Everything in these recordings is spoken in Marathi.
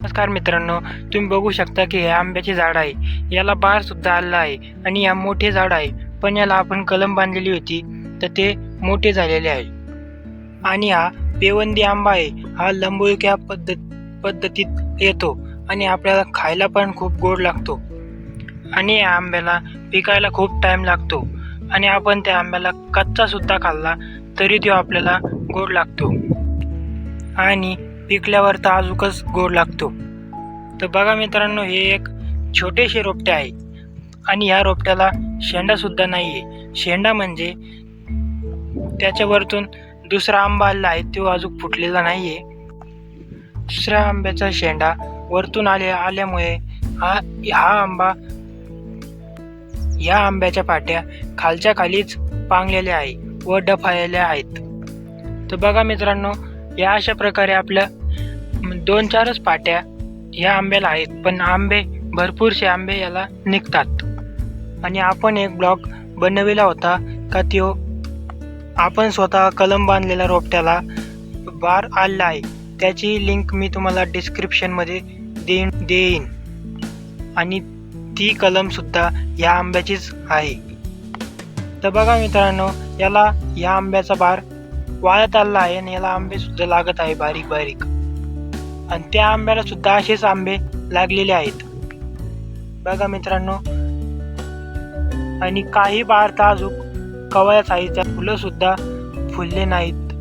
नमस्कार मित्रांनो, तुम्ही बघू शकता की हे आंब्याचे झाड आहे. याला बार सुद्धा आलेला आहे आणि या मोठे झाड आहे, पण याला आपण कलम बांधलेली होती तर ते मोठे झालेले आहे. आणि हा पेवंदी आंबा आहे. हा लंबोळक्या पद्धतीत येतो आणि आपल्याला खायला पण खूप गोड लागतो. आणि या आंब्याला पिकायला खूप टाइम लागतो आणि आपण त्या आंब्याला कच्चा सुद्धा खाल्ला तरी तो आपल्याला गोड लागतो आणि पिकल्यावर तर अजूनच गोड लागतो. तर बघा मित्रांनो, हे एक छोटेसे रोपटे आहे आणि ह्या रोपट्याला शेंडा सुद्धा नाही आहे. शेंडा म्हणजे त्याच्यावरतून दुसरा आंबा आलेला आहे, तो अजून फुटलेला नाही आहे. दुसऱ्या आंब्याचा शेंडा वरतून आल्यामुळे हा आंबा या आंब्याच्या पाट्या खालच्या खालीच पांगलेल्या आहे व डफाळलेल्या आहेत. तर बघा मित्रांनो, या अशा प्रकारे आपल्या 2-4च पाट्या या आंब्याला आहेत, पण आंबे भरपूरसे आंबे याला निघतात. आणि आपण एक ब्लॉग बनविला होता का तो आपण स्वतः कलम बांधलेल्या रोपट्याला बार आलेला आहे. त्याची लिंक मी तुम्हाला डिस्क्रिप्शनमध्ये देईन आणि ती कलम सुद्धा या आंब्याचीच आहे. तर बघा मित्रांनो, याला या आंब्याचा बार वाळत आलेला आहे आणि याला आंबे सुद्धा लागत आहे बारीक बारीक. आणि त्या आंब्याला सुद्धा असेच आंबे लागलेले आहेत बघा मित्रांनो. आणि काही बार तर अजून कवळ्याच आहे, त्या फुलं सुद्धा फुलले नाहीत.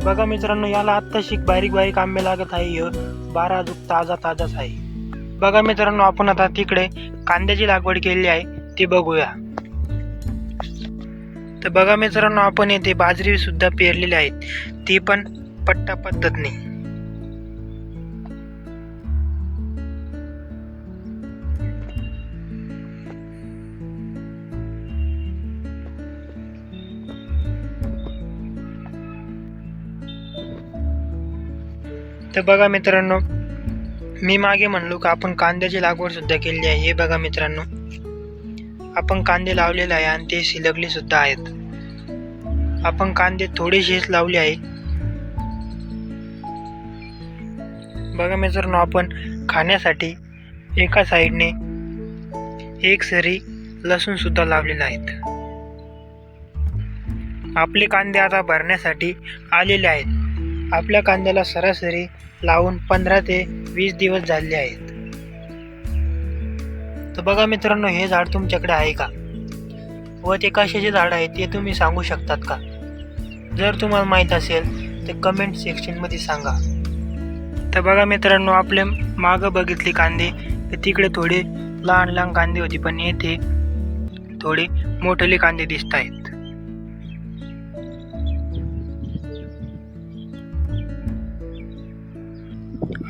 बघा मित्रांनो, याला आत्ताशी बारीक बारीक आंबे लागत आहे. बार अजून ताजाच आहे. बघा मित्रांनो, आपण आता तिकडे कांद्याची लागवड केलेली आहे ते बघूया. तर बघा मित्रांनो, आपण येथे बाजरी सुद्धा पेरलेली आहेत, ती पण पट्टा पद्धतीने. तर बघा मित्रांनो, मी मागे म्हणलो का आपण कांद्याची लागवड सुद्धा केलेली आहे. हे बघा मित्रांनो, आपण कांदे लावलेले आहे आणि ते शिलगले सुद्धा आहेत. आपण कांदे थोडेसेच लावले आहे. बघा मित्रांनो, आपण खाण्यासाठी एका साईडने एक सरी लसूण सुद्धा लावलेले आहेत. आपले कांदे आता भरण्यासाठी आलेले आहेत. आपल्या कांद्याला सरासरी लावून 15 ते 20 दिवस झाले आहेत. तर बघा मित्रांनो, हे झाड तुमच्याकडे आहे का व ते कशाचे झाड आहे ते तुम्ही सांगू शकतात का? जर तुम्हाला माहीत असेल तर कमेंट सेक्शनमध्ये सांगा. तर बघा मित्रांनो, आपल्या मागं बघितले कांदे तर तिकडे थोडे लहान कांदे होते, पण येथे थोडे मोठे कांदे दिसत आहेत.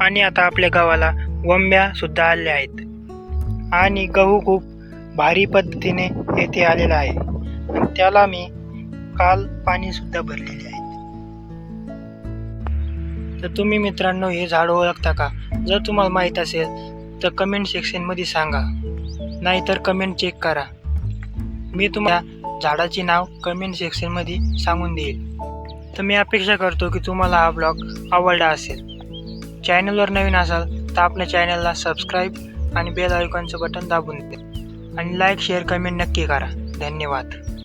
आणि आता आपल्या गावाला वंब्या सुद्धा आल्या आहेत आणि गहू खूप भारी पद्धतीने येथे आलेला आहे आणि त्याला मी काल पाणी सुद्धा भरलेले आहे. तर तुम्ही मित्रांनो हे झाड ओळखता का? जर तुम्हाला माहीत असेल तर कमेंट सेक्शनमध्ये सांगा, नाहीतर कमेंट चेक करा. मी तुम्हाला झाडाचे नाव कमेंट सेक्शनमध्ये सांगून देईल. तर मी अपेक्षा करतो की तुम्हाला हा ब्लॉग आवडला असेल. चॅनलवर नवीन असाल तर आपल्या चॅनलला सबस्क्राईब आणि बेल आयकॉनचं बटन दाबून द्या आणि लाईक शेअर कमेंट नक्की करा. धन्यवाद.